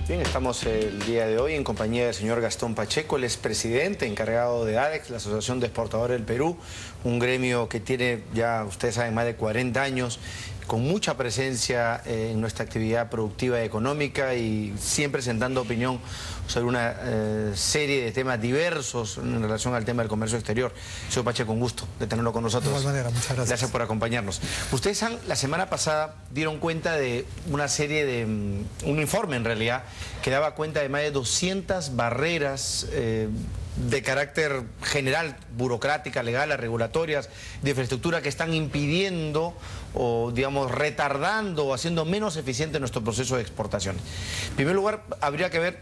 Bien, estamos el día de hoy en compañía del señor Gastón Pacheco, él es presidente encargado de ADEX, la Asociación de Exportadores del Perú, un gremio que tiene ya, ustedes saben, más de 40 años, con mucha presencia en nuestra actividad productiva y económica y siempre sentando opinión sobre una serie de temas diversos en relación al tema del comercio exterior. Señor Pacheco, un gusto de tenerlo con nosotros. De igual manera, muchas gracias. Gracias por acompañarnos. Ustedes la semana pasada dieron cuenta de una serie de, un informe en realidad, que daba cuenta de más de 200 barreras de carácter general, burocrática, legal, regulatorias, de infraestructura que están impidiendo o, digamos, retardando o haciendo menos eficiente nuestro proceso de exportación. En primer lugar, habría que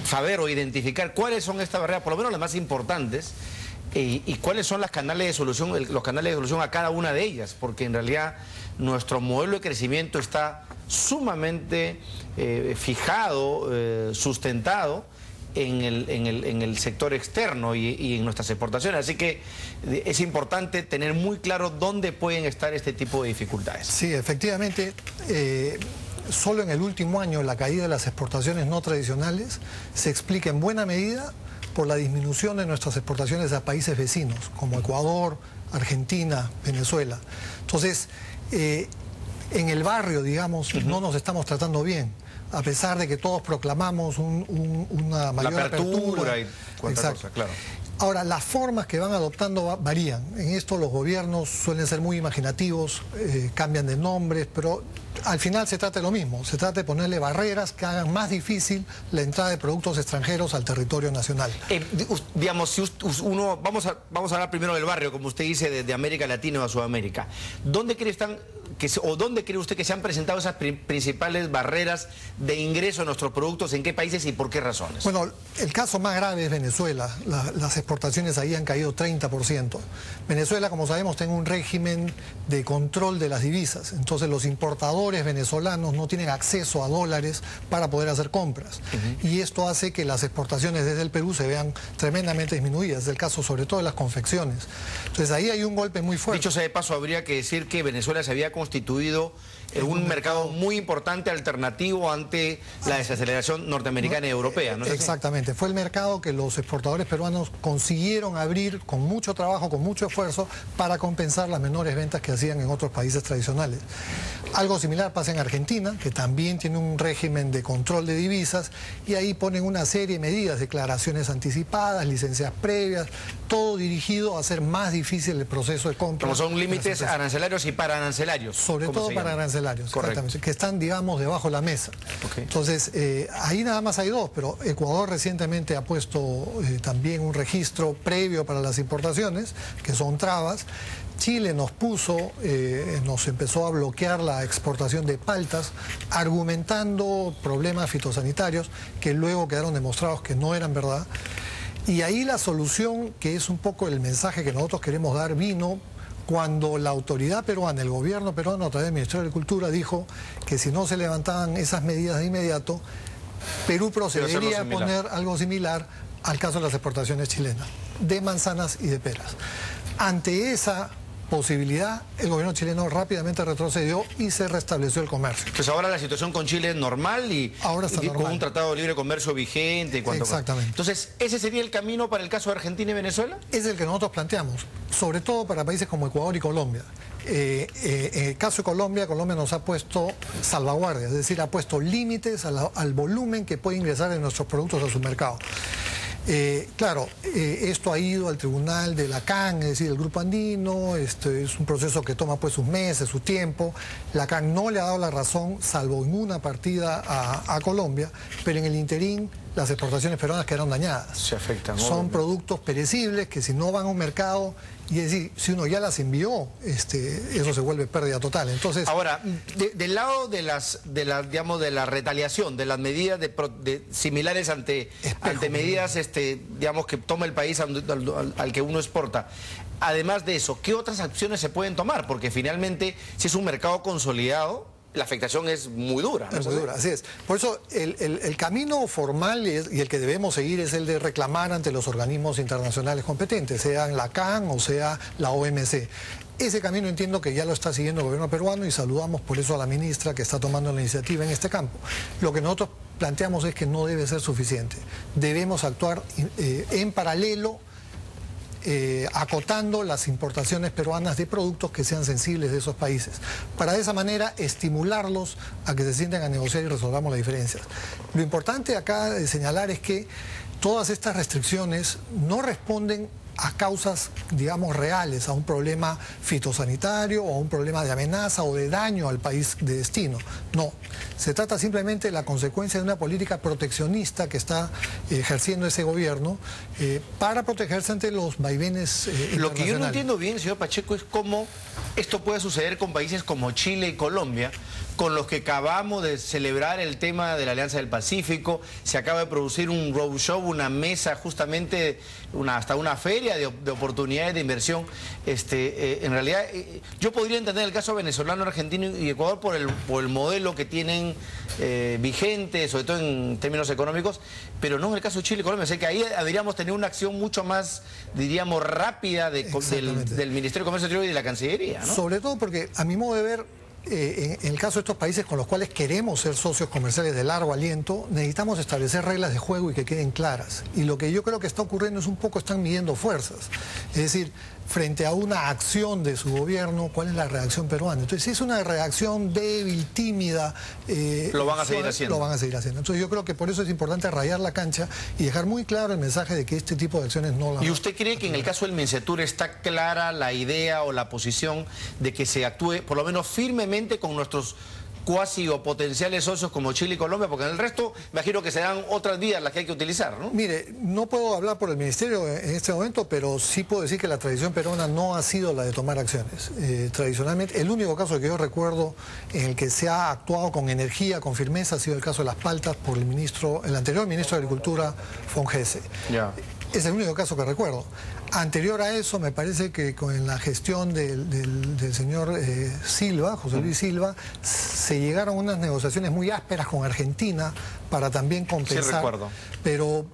saber o identificar cuáles son estas barreras, por lo menos las más importantes, y cuáles son los canales de solución a cada una de ellas, porque en realidad nuestro modelo de crecimiento está sumamente fijado, sustentado en el sector externo y en nuestras exportaciones. Así que es importante tener muy claro dónde pueden estar este tipo de dificultades. Sí, efectivamente, solo en el último año la caída de las exportaciones no tradicionales se explica en buena medida por la disminución de nuestras exportaciones a países vecinos, como Ecuador, Argentina, Venezuela. Entonces, en el barrio, digamos, no nos estamos tratando bien, a pesar de que todos proclamamos una mayor apertura y cuánta cosa, claro. Ahora, las formas que van adoptando varían. En esto los gobiernos suelen ser muy imaginativos, cambian de nombres, pero al final se trata de lo mismo. Se trata de ponerle barreras que hagan más difícil la entrada de productos extranjeros al territorio nacional. Digamos, si vamos a hablar primero del barrio, como usted dice, de América Latina o a Sudamérica. ¿Dónde cree usted que se han presentado esas principales barreras de ingreso a nuestros productos? ¿En qué países y por qué razones? Bueno, el caso más grave es Venezuela. Las exportaciones ahí han caído 30%. Venezuela, como sabemos, tiene un régimen de control de las divisas. Entonces los importadores venezolanos no tienen acceso a dólares para poder hacer compras. Y esto hace que las exportaciones desde el Perú se vean tremendamente disminuidas. Es el caso sobre todo de las confecciones. Entonces ahí hay un golpe muy fuerte. Dicho sea de paso, habría que decir que Venezuela se había constituido en un mercado muy importante, alternativo ante la desaceleración norteamericana y europea, ¿no es así? Exactamente, fue el mercado que los exportadores peruanos consiguieron abrir con mucho trabajo, con mucho esfuerzo, para compensar las menores ventas que hacían en otros países tradicionales. Algo similar pasa en Argentina, que también tiene un régimen de control de divisas, y ahí ponen una serie de medidas, declaraciones anticipadas, licencias previas, todo dirigido a hacer más difícil el proceso de compra. Como son límites arancelarios y pararancelarios. Sobre todo para arancelarios, exactamente, que están, digamos, debajo de la mesa. Entonces, ahí nada más hay dos, pero Ecuador recientemente ha puesto también un registro previo para las importaciones, que son trabas. Chile nos empezó a bloquear la exportación de paltas, argumentando problemas fitosanitarios que luego quedaron demostrados que no eran verdad. Y ahí la solución, que es un poco el mensaje que nosotros queremos dar, vino cuando la autoridad peruana, el gobierno peruano a través del Ministerio de Agricultura dijo que si no se levantaban esas medidas de inmediato, Perú procedería a poner algo similar al caso de las exportaciones chilenas, de manzanas y de peras. Ante esa posibilidad, el gobierno chileno rápidamente retrocedió y se restableció el comercio. Pues ahora la situación con Chile es normal y con un tratado de libre comercio vigente. Exactamente. Entonces, ¿ese sería el camino para el caso de Argentina y Venezuela? Es el que nosotros planteamos, sobre todo para países como Ecuador y Colombia. En el caso de Colombia, Colombia nos ha puesto salvaguardias, es decir, ha puesto límites al volumen que puede ingresar en nuestros productos a su mercado. Claro, esto ha ido al tribunal de la CAN, es decir, el Grupo Andino. Es un proceso que toma pues sus meses, su tiempo. La CAN no le ha dado la razón, salvo en una partida a Colombia, pero en el interín las exportaciones peruanas quedaron dañadas. Se afectan. Son productos perecibles que si no van a un mercado, y es decir, si uno ya las envió, eso se vuelve pérdida total. Entonces, ahora, del lado de la retaliación, de las medidas similares ante medidas digamos, que toma el país al que uno exporta, además de eso, ¿qué otras acciones se pueden tomar? Porque finalmente, si es un mercado consolidado, la afectación es muy dura, ¿no? Es muy dura, así es. Por eso el camino formal y el que debemos seguir es el de reclamar ante los organismos internacionales competentes, sean la CAN o sea la OMC. Ese camino entiendo que ya lo está siguiendo el gobierno peruano y saludamos por eso a la ministra que está tomando la iniciativa en este campo. Lo que nosotros planteamos es que no debe ser suficiente. Debemos actuar en paralelo, acotando las importaciones peruanas de productos que sean sensibles de esos países, para de esa manera estimularlos a que se sienten a negociar y resolvamos las diferencias. Lo importante acá de señalar es que todas estas restricciones no responden a causas, digamos, reales, a un problema fitosanitario o a un problema de amenaza o de daño al país de destino. No, se trata simplemente de la consecuencia de una política proteccionista que está ejerciendo ese gobierno para protegerse ante los vaivenes internacionales. Lo que yo no entiendo bien, señor Pacheco, es cómo esto puede suceder con países como Chile y Colombia, con los que acabamos de celebrar el tema de la Alianza del Pacífico. Se acaba de producir un roadshow, una mesa, justamente hasta una feria de oportunidades de inversión. En realidad, yo podría entender el caso venezolano, argentino y Ecuador por el modelo que tienen vigente, sobre todo en términos económicos, pero no en el caso de Chile y Colombia. O sea que ahí deberíamos tener una acción mucho más, diríamos, rápida del Ministerio de Comercio Exterior y de la Cancillería, ¿no? Sobre todo porque, a mi modo de ver, en el caso de estos países con los cuales queremos ser socios comerciales de largo aliento, necesitamos establecer reglas de juego y que queden claras. Y lo que yo creo que está ocurriendo es un poco están midiendo fuerzas. Es decir, frente a una acción de su gobierno, ¿cuál es la reacción peruana? Entonces, si es una reacción débil, tímida... lo van a seguir haciendo. Lo van a seguir haciendo. Entonces, yo creo que por eso es importante rayar la cancha y dejar muy claro el mensaje de que este tipo de acciones no la... ¿Y usted cree que en el caso del MINCETUR está clara la idea o la posición de que se actúe, por lo menos firmemente, con nuestros cuasi o potenciales socios como Chile y Colombia? Porque en el resto me imagino que serán otras vías las que hay que utilizar, ¿no? Mire, no puedo hablar por el Ministerio en este momento, pero sí puedo decir que la tradición peruana no ha sido la de tomar acciones. Tradicionalmente, el único caso que yo recuerdo en el que se ha actuado con energía, con firmeza, ha sido el caso de las paltas por el anterior ministro de Agricultura, Fongese. Ya. Es el único caso que recuerdo. Anterior a eso, me parece que con la gestión del señor Silva, José Luis Silva, se llegaron a unas negociaciones muy ásperas con Argentina para también compensar. Sí, recuerdo. Pero,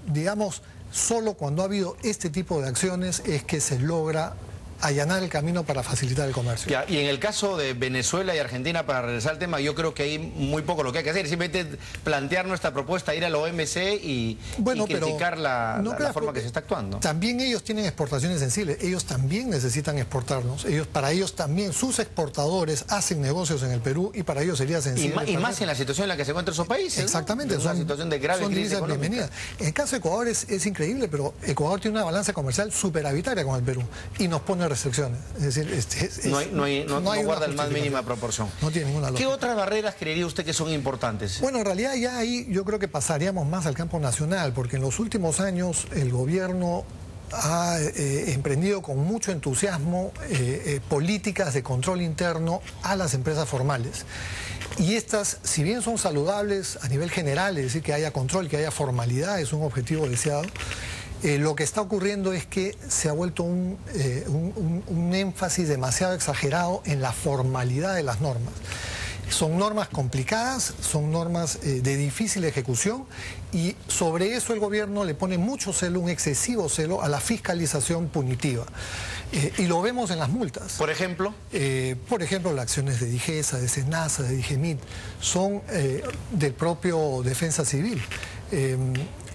digamos, solo cuando ha habido este tipo de acciones es que se logra allanar el camino para facilitar el comercio. Ya, y en el caso de Venezuela y Argentina, para regresar al tema, yo creo que hay muy poco lo que hay que hacer, simplemente plantear nuestra propuesta, ir a la OMC y criticar la forma que se está actuando. También ellos tienen exportaciones sensibles, ellos también necesitan exportarnos, para ellos también, sus exportadores hacen negocios en el Perú y para ellos sería sensible. Y más en la situación en la que se encuentran esos países. Exactamente. ¿No? Es una situación de grave crisis económica. En el caso de Ecuador es increíble, pero Ecuador tiene una balanza comercial superavitaria con el Perú y nos pone restricciones. Es decir, no guarda el más mínima proporción. No tiene ninguna lógica. ¿Qué otras barreras creería usted que son importantes? Bueno, en realidad ya ahí yo creo que pasaríamos más al campo nacional, porque en los últimos años el gobierno ha emprendido con mucho entusiasmo políticas de control interno a las empresas formales. Y estas, si bien son saludables a nivel general, es decir, que haya control, que haya formalidad, es un objetivo deseado, lo que está ocurriendo es que se ha vuelto un énfasis demasiado exagerado en la formalidad de las normas. Son normas complicadas, son normas de difícil ejecución y sobre eso el gobierno le pone mucho celo, un excesivo celo a la fiscalización punitiva. Y lo vemos en las multas. ¿Por ejemplo? Por ejemplo, las acciones de DIGESA, de SENASA, de DIGEMIT, son del propio Defensa Civil.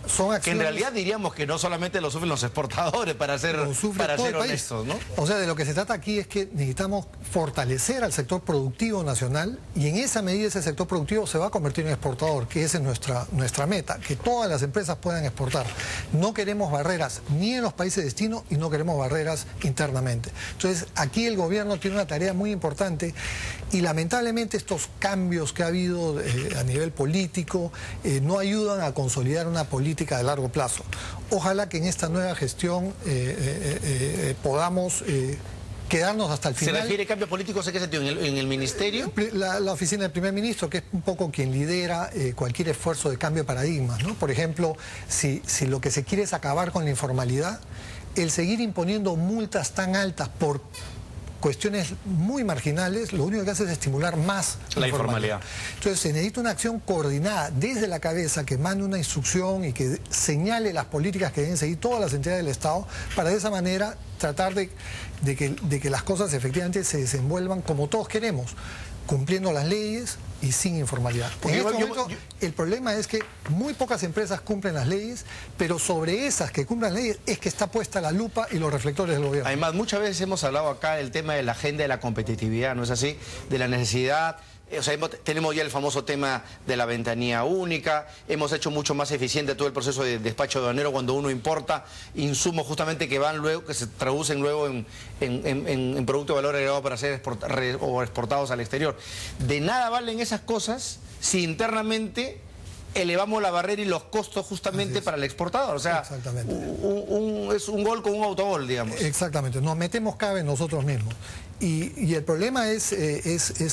Son acciones... Que en realidad diríamos que no solamente lo sufren los exportadores, para ser honestos, ¿no? O sea, de lo que se trata aquí es que necesitamos fortalecer al sector productivo nacional y en esa medida ese sector productivo se va a convertir en exportador, que esa es nuestra meta, que todas las empresas puedan exportar. No queremos barreras ni en los países de destino y no queremos barreras internamente. Entonces, aquí el gobierno tiene una tarea muy importante y lamentablemente estos cambios que ha habido a nivel político no ayudan a consolidar una política de largo plazo. Ojalá que en esta nueva gestión podamos quedarnos hasta el final. ¿Se refiere a cambio político? ¿En qué sentido? ¿En el ministerio? La oficina del primer ministro, que es un poco quien lidera cualquier esfuerzo de cambio de paradigmas, ¿no? Por ejemplo, si lo que se quiere es acabar con la informalidad, el seguir imponiendo multas tan altas por cuestiones muy marginales, lo único que hace es estimular más la informalidad. Entonces se necesita una acción coordinada desde la cabeza que mande una instrucción y que señale las políticas que deben seguir todas las entidades del Estado para de esa manera tratar de que las cosas efectivamente se desenvuelvan como todos queremos. cumpliendo las leyes y sin informalidad. En este momento, el problema es que muy pocas empresas cumplen las leyes, pero sobre esas que cumplen las leyes es que está puesta la lupa y los reflectores del gobierno. Además, muchas veces hemos hablado acá del tema de la agenda de la competitividad, ¿no es así? De la necesidad. O sea, tenemos ya el famoso tema de la ventanilla única, hemos hecho mucho más eficiente todo el proceso de despacho aduanero cuando uno importa insumos justamente que van luego, que se traducen luego en producto de valor agregado para ser exportados al exterior. De nada valen esas cosas si internamente elevamos la barrera y los costos justamente para el exportador. O sea, es un gol con un autogol, digamos. Exactamente, nos metemos cabe nosotros mismos. Y el problema es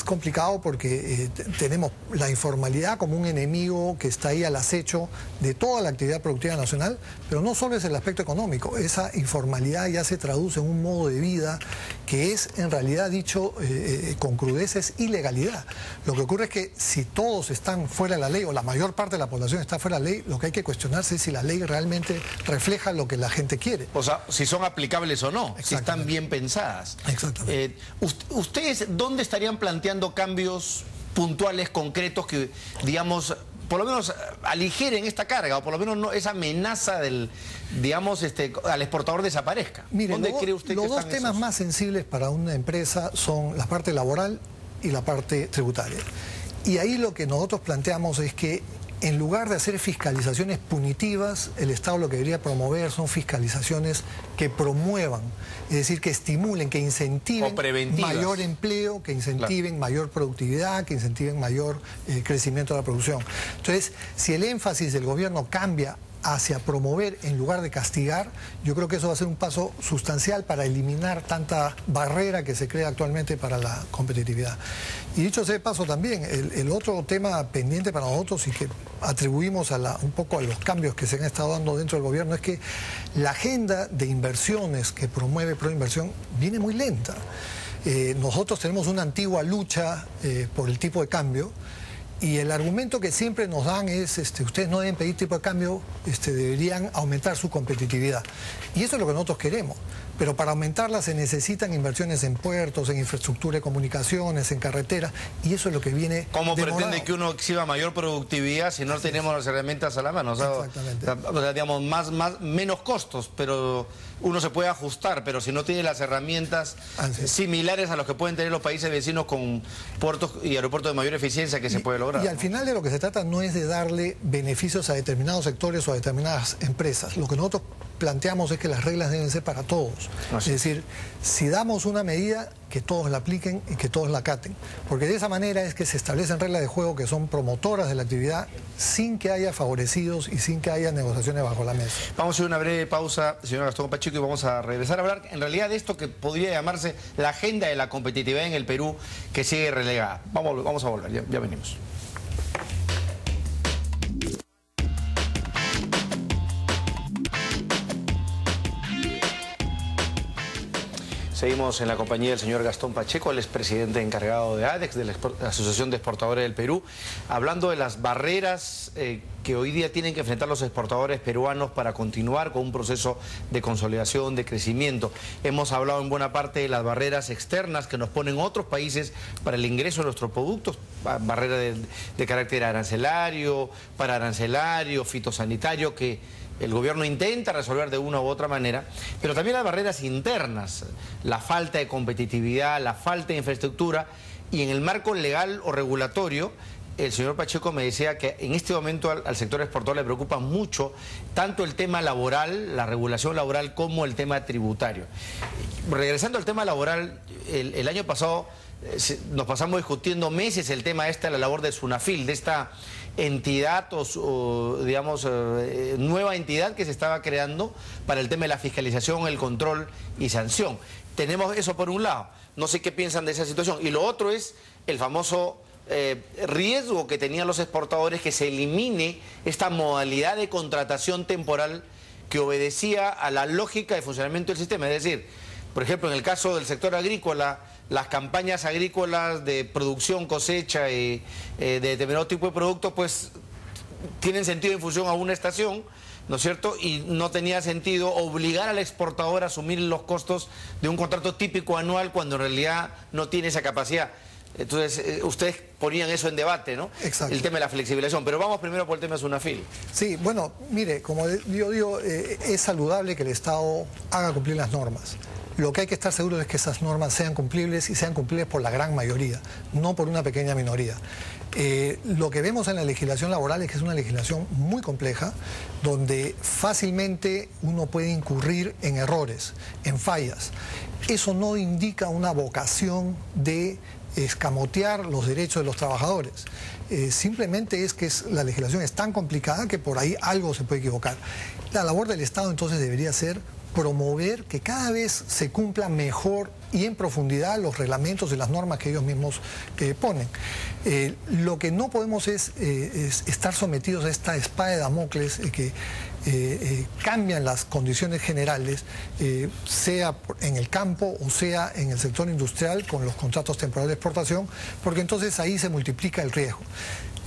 complicado porque tenemos la informalidad como un enemigo que está ahí al acecho de toda la actividad productiva nacional, pero no solo es el aspecto económico, esa informalidad ya se traduce en un modo de vida que es, en realidad, dicho con crudeza, es ilegalidad. Lo que ocurre es que si todos están fuera de la ley, o la mayor parte de la población está fuera de la ley, lo que hay que cuestionarse es si la ley realmente refleja lo que la gente quiere. O sea, si son aplicables o no, si están bien pensadas. Exactamente. ¿Ustedes dónde estarían planteando cambios puntuales, concretos, que, digamos, por lo menos aligeren esta carga, o por lo menos no, esa amenaza del, digamos, al exportador desaparezca? Mire, ¿Dónde cree usted los que dos temas más sensibles para una empresa son la parte laboral y la parte tributaria? Y ahí lo que nosotros planteamos es que en lugar de hacer fiscalizaciones punitivas, el Estado lo que debería promover son fiscalizaciones que promuevan, es decir, que estimulen, que incentiven mayor empleo, que incentiven mayor productividad, que incentiven mayor crecimiento de la producción. Entonces, si el énfasis del gobierno cambia hacia promover en lugar de castigar, yo creo que eso va a ser un paso sustancial para eliminar tanta barrera que se crea actualmente para la competitividad. Y dicho sea de paso también, el otro tema pendiente para nosotros y que atribuimos un poco a los cambios que se han estado dando dentro del gobierno es que la agenda de inversiones que promueve Proinversión viene muy lenta. Nosotros tenemos una antigua lucha por el tipo de cambio. Y el argumento que siempre nos dan es, ustedes no deben pedir tipo de cambio, deberían aumentar su competitividad. Y eso es lo que nosotros queremos. Pero para aumentarla se necesitan inversiones en puertos, en infraestructura de comunicaciones, en carreteras, y eso es lo que viene ¿Cómo demorado. pretende que uno exhiba mayor productividad si no tenemos las herramientas a la mano? O sea, exactamente. O sea, digamos, menos costos, pero uno se puede ajustar, pero si no tiene las herramientas similares a los que pueden tener los países vecinos con puertos y aeropuertos de mayor eficiencia, que se puede lograr. Y al final de lo que se trata no es de darle beneficios a determinados sectores o a determinadas empresas. Lo que nosotros planteamos es que las reglas deben ser para todos. Es decir, si damos una medida, que todos la apliquen y que todos la acaten. Porque de esa manera es que se establecen reglas de juego que son promotoras de la actividad sin que haya favorecidos y sin que haya negociaciones bajo la mesa. Vamos a hacer una breve pausa, señor Gastón Pacheco, y vamos a regresar a hablar en realidad de esto que podría llamarse la agenda de la competitividad en el Perú, que sigue relegada. Vamos a volver, ya venimos. Seguimos en la compañía del señor Gastón Pacheco, el expresidente encargado de ADEX, de la Asociación de Exportadores del Perú, hablando de las barreras que hoy día tienen que enfrentar los exportadores peruanos para continuar con un proceso de consolidación, de crecimiento. Hemos hablado en buena parte de las barreras externas que nos ponen otros países para el ingreso de nuestros productos, barreras de carácter arancelario, paraarancelario, fitosanitario, que el gobierno intenta resolver de una u otra manera, pero también las barreras internas, la falta de competitividad, la falta de infraestructura, y en el marco legal o regulatorio, el señor Pacheco me decía que en este momento al sector exportador le preocupa mucho tanto el tema laboral, la regulación laboral, como el tema tributario. Regresando al tema laboral, el año pasado nos pasamos discutiendo meses el tema la labor de SUNAFIL, de esta entidad o digamos, nueva entidad que se estaba creando para el tema de la fiscalización, el control y sanción. Tenemos eso por un lado. No sé qué piensan de esa situación. Y lo otro es el famoso riesgo que tenían los exportadores, que se elimine esta modalidad de contratación temporal que obedecía a la lógica de funcionamiento del sistema. Es decir, por ejemplo, en el caso del sector agrícola, las campañas agrícolas de producción, cosecha y de determinado tipo de productos, pues tienen sentido en función a una estación, ¿no es cierto? Y no tenía sentido obligar al exportador a asumir los costos de un contrato típico anual cuando en realidad no tiene esa capacidad. Entonces, ustedes ponían eso en debate, ¿no? Exacto. El tema de la flexibilización. Pero vamos primero por el tema de Sunafil. Sí, bueno, mire, como yo digo, es saludable que el Estado haga cumplir las normas. Lo que hay que estar seguro es que esas normas sean cumplibles y sean cumplibles por la gran mayoría, no por una pequeña minoría. Lo que vemos en la legislación laboral es que es una legislación muy compleja, donde fácilmente uno puede incurrir en errores, en fallas. Eso no indica una vocación de escamotear los derechos de los trabajadores. Simplemente es que la legislación es tan complicada que por ahí algo se puede equivocar. La labor del Estado entonces debería ser promover que cada vez se cumplan mejor y en profundidad los reglamentos y las normas que ellos mismos ponen. Lo que no podemos es estar sometidos a esta espada de Damocles que cambian las condiciones generales, sea en el campo o sea en el sector industrial con los contratos temporales de exportación, porque entonces ahí se multiplica el riesgo.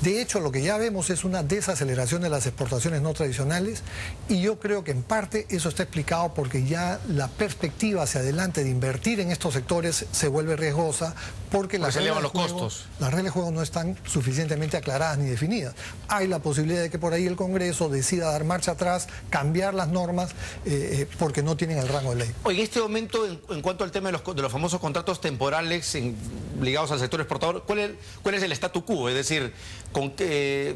De hecho, lo que ya vemos es una desaceleración de las exportaciones no tradicionales y yo creo que en parte eso está explicado porque ya la perspectiva hacia adelante de invertir en estos sectores se vuelve riesgosa porque las reglas de juego no están suficientemente aclaradas ni definidas. Hay la posibilidad de que por ahí el Congreso decida dar marcha atrás, cambiar las normas porque no tienen el rango de ley. Oye, en este momento, en cuanto al tema de los famosos contratos temporales ligados al sector exportador, ¿cuál es el statu quo? Es decir, ¿con qué?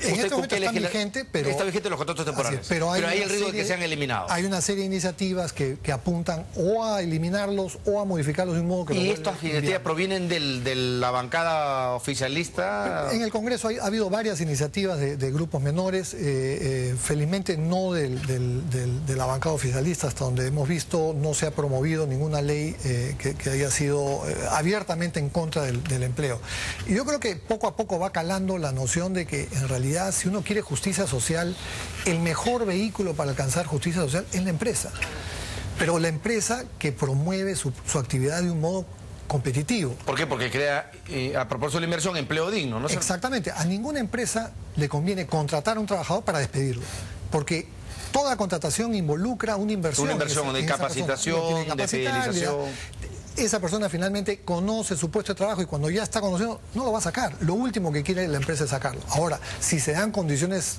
En este momento está vigente, pero... Está vigente los contratos temporales, pero hay el riesgo de que sean eliminados. Hay una serie de iniciativas que apuntan o a eliminarlos o a modificarlos de un modo que... ¿Y estas iniciativas provienen de la bancada oficialista? En el Congreso ha habido varias iniciativas de grupos menores, felizmente no de la bancada oficialista, hasta donde hemos visto no se ha promovido ninguna ley que haya sido abiertamente en contra del empleo. Y yo creo que poco a poco va calando la noción de que en realidad si uno quiere justicia social, el mejor vehículo para alcanzar justicia social es la empresa. Pero la empresa que promueve su actividad de un modo competitivo. ¿Por qué? Porque crea, a propósito de la inversión, empleo digno, ¿no? Exactamente. A ninguna empresa le conviene contratar a un trabajador para despedirlo. Porque toda contratación involucra una inversión. Una inversión de capacitación, de fidelización. Esa persona finalmente conoce su puesto de trabajo y cuando ya está conocido no lo va a sacar. Lo último que quiere la empresa es sacarlo. Ahora, si se dan condiciones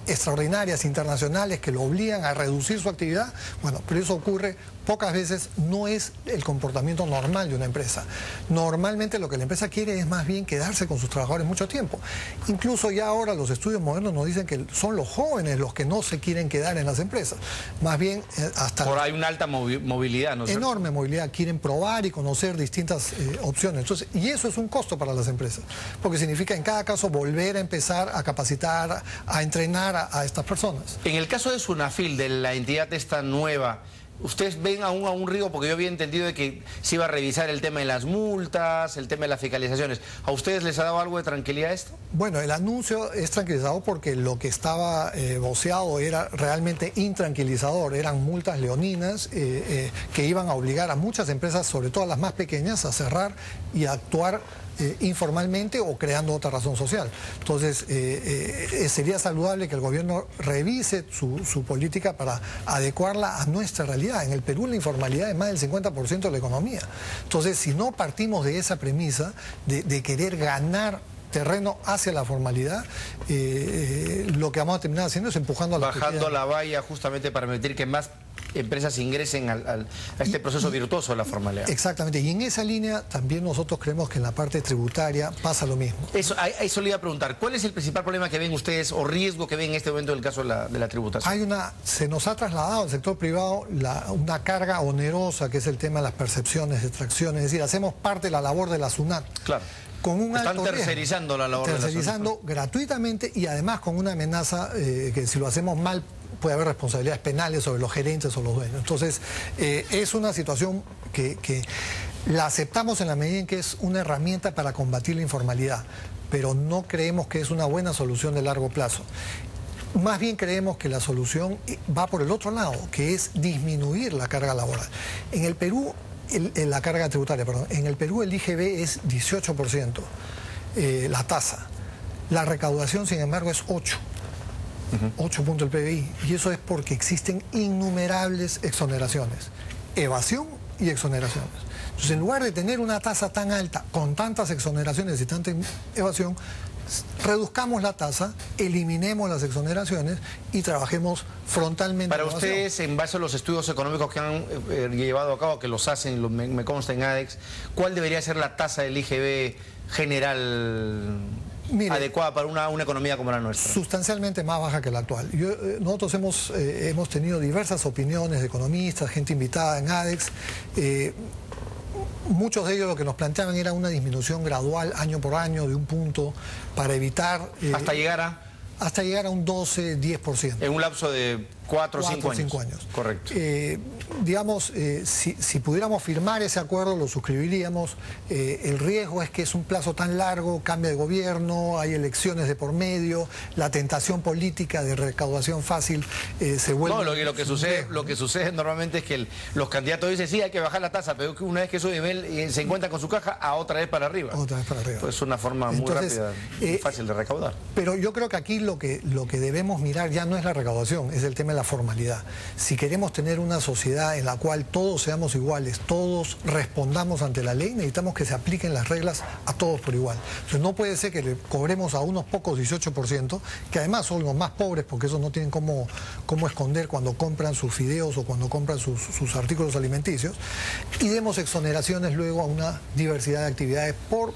extraordinarias, internacionales, que lo obligan a reducir su actividad, bueno, pero eso ocurre pocas veces, no es el comportamiento normal de una empresa. Normalmente lo que la empresa quiere es más bien quedarse con sus trabajadores mucho tiempo. Incluso ya ahora los estudios modernos nos dicen que son los jóvenes los que no se quieren quedar en las empresas. Más bien hasta... Por ahí una alta movilidad, ¿no es cierto? Enorme movilidad, quieren probar y conocer distintas opciones. Entonces, y eso es un costo para las empresas, porque significa en cada caso volver a empezar a capacitar, a entrenar a estas personas. En el caso de Sunafil, de la entidad esta nueva, ¿ustedes ven aún a un riesgo? Porque yo había entendido de que se iba a revisar el tema de las multas, el tema de las fiscalizaciones. ¿A ustedes les ha dado algo de tranquilidad esto? Bueno, el anuncio es tranquilizador porque lo que estaba voceado era realmente intranquilizador. Eran multas leoninas que iban a obligar a muchas empresas, sobre todo a las más pequeñas, a cerrar y a actuar informalmente o creando otra razón social. Entonces, sería saludable que el gobierno revise su política para adecuarla a nuestra realidad. En el Perú la informalidad es más del 50% de la economía. Entonces, si no partimos de esa premisa de querer ganar terreno hacia la formalidad, lo que vamos a terminar haciendo es empujando a la bajando la valla justamente para permitir que más empresas ingresen a este proceso virtuoso de la formalidad. Exactamente, y en esa línea también nosotros creemos que en la parte tributaria pasa lo mismo. Eso le iba a preguntar, ¿cuál es el principal problema que ven ustedes o riesgo que ven en este momento en el caso de la tributación? Se nos ha trasladado al sector privado una carga onerosa que es el tema de las percepciones, extracciones, es decir, hacemos parte de la labor de la SUNAT. Claro. Con un Están tercerizando la labor de la SUNAT. Tercerizando gratuitamente y además con una amenaza que si lo hacemos mal puede haber responsabilidades penales sobre los gerentes o los dueños. Entonces, es una situación que la aceptamos en la medida en que es una herramienta para combatir la informalidad, pero no creemos que es una buena solución de largo plazo. Más bien creemos que la solución va por el otro lado, que es disminuir la carga laboral. En el Perú, la carga tributaria, perdón, en el Perú el IGB es 18%, la tasa. La recaudación, sin embargo, es 8%. 8 puntos del PBI, y eso es porque existen innumerables exoneraciones, evasión y exoneraciones. Entonces, en lugar de tener una tasa tan alta, con tantas exoneraciones y tanta evasión, reduzcamos la tasa, eliminemos las exoneraciones y trabajemos frontalmente. Para ustedes, en base a los estudios económicos que han llevado a cabo, que los hacen, me consta en ADEX, ¿cuál debería ser la tasa del IGB general? Mire, adecuada para una economía como la nuestra? Sustancialmente más baja que la actual. Nosotros hemos tenido diversas opiniones de economistas, gente invitada en ADEX. Muchos de ellos lo que nos planteaban era una disminución gradual año por año de un punto para evitar... ¿Hasta llegar a? Hasta llegar a un 12-10%. En un lapso de 4 o 5 años. Correcto. Digamos, si pudiéramos firmar ese acuerdo, lo suscribiríamos. El riesgo es que es un plazo tan largo, cambia de gobierno, hay elecciones de por medio, la tentación política de recaudación fácil se vuelve... No, lo que sucede normalmente es que los candidatos dicen, sí, hay que bajar la tasa, pero una vez que sube nivel se encuentra con su caja, a otra vez para arriba. Otra vez para arriba. Pues es una forma muy rápida, muy fácil de recaudar. Pero yo creo que aquí lo que debemos mirar ya no es la recaudación, es el tema de la formalidad. Si queremos tener una sociedad en la cual todos seamos iguales, todos respondamos ante la ley, necesitamos que se apliquen las reglas a todos por igual. Entonces no puede ser que le cobremos a unos pocos 18%, que además son los más pobres porque esos no tienen cómo esconder cuando compran sus fideos o cuando compran sus artículos alimenticios, y demos exoneraciones luego a una diversidad de actividades por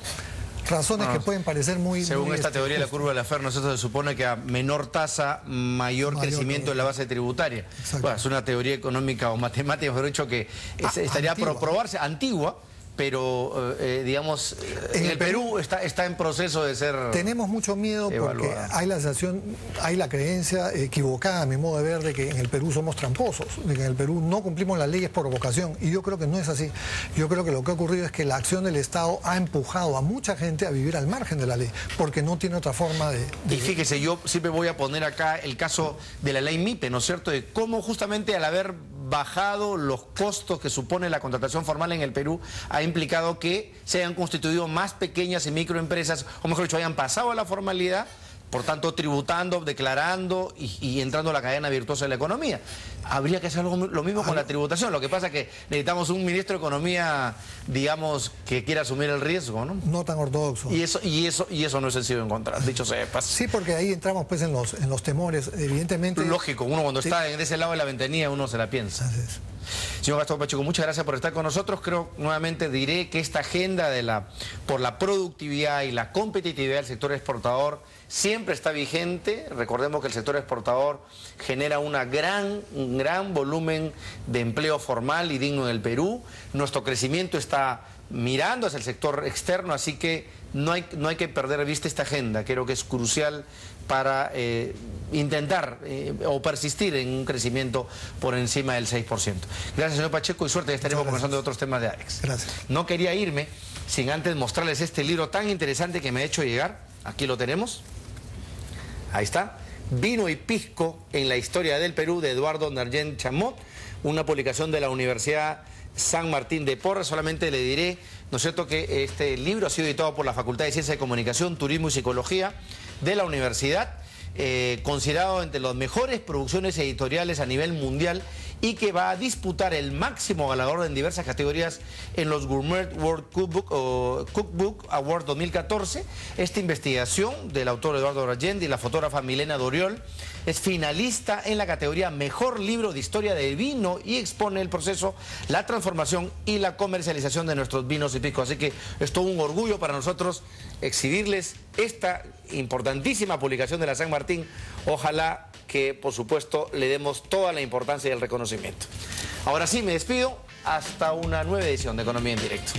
razones que pueden parecer Según esta teoría de la curva de Laffer, ¿no es eso? Se supone que a menor tasa, mayor crecimiento en la base tributaria. Bueno, es una teoría económica o matemática, mejor dicho, que estaría por probarse, antigua, pero digamos, en el Perú está en proceso de ser Tenemos mucho miedo porque hay la sensación, hay la creencia equivocada, a mi modo de ver, de que en el Perú somos tramposos, de que en el Perú no cumplimos las leyes por vocación, y yo creo que no es así. Yo creo que lo que ha ocurrido es que la acción del Estado ha empujado a mucha gente a vivir al margen de la ley, porque no tiene otra forma de... Y fíjese, yo siempre voy a poner acá el caso de la ley MIPE, ¿no es cierto?, de cómo justamente al haber bajado los costos que supone la contratación formal en el Perú, ha implicado que se hayan constituido más pequeñas y microempresas, o mejor dicho, hayan pasado a la formalidad, por tanto tributando, declarando y entrando a la cadena virtuosa de la economía. Habría que hacer lo mismo con la tributación. Lo que pasa es que necesitamos un ministro de Economía, digamos, que quiera asumir el riesgo, ¿no? No tan ortodoxo. Y eso no es sencillo de encontrar, dicho sea de paso. Sí, porque ahí entramos pues en los temores, evidentemente. Lógico, uno cuando está en ese lado de la ventanilla uno se la piensa. Así es. Señor Gastón Pacheco, muchas gracias por estar con nosotros. Creo, nuevamente diré que esta agenda por la productividad y la competitividad del sector exportador siempre está vigente. Recordemos que el sector exportador genera un gran volumen de empleo formal y digno en el Perú. Nuestro crecimiento está mirando hacia el sector externo, así que no hay que perder de vista esta agenda. Creo que es crucial para intentar o persistir en un crecimiento por encima del 6%. Gracias, señor Pacheco, y suerte, ya estaremos conversando de otros temas de ADEX. Gracias. No quería irme sin antes mostrarles este libro tan interesante que me ha hecho llegar. Aquí lo tenemos. Ahí está. Vino y Pisco en la historia del Perú, de Eduardo Nargent Chamot, una publicación de la Universidad San Martín de Porres. Solamente le diré, ¿no es cierto?, que este libro ha sido editado por la Facultad de Ciencia de Comunicación, Turismo y Psicología de la universidad, considerado entre las mejores producciones editoriales a nivel mundial y que va a disputar el máximo ganador en diversas categorías en los Gourmet World Cookbook Award 2014. Esta investigación del autor Eduardo Nargent y la fotógrafa Milena Doriol es finalista en la categoría Mejor Libro de Historia del Vino y expone el proceso, la transformación y la comercialización de nuestros vinos y piscos. Así que es todo un orgullo para nosotros exhibirles esta importantísima publicación de la San Martín. Ojalá que, por supuesto, le demos toda la importancia y el reconocimiento. Ahora sí, me despido. Hasta una nueva edición de Economía en Directo.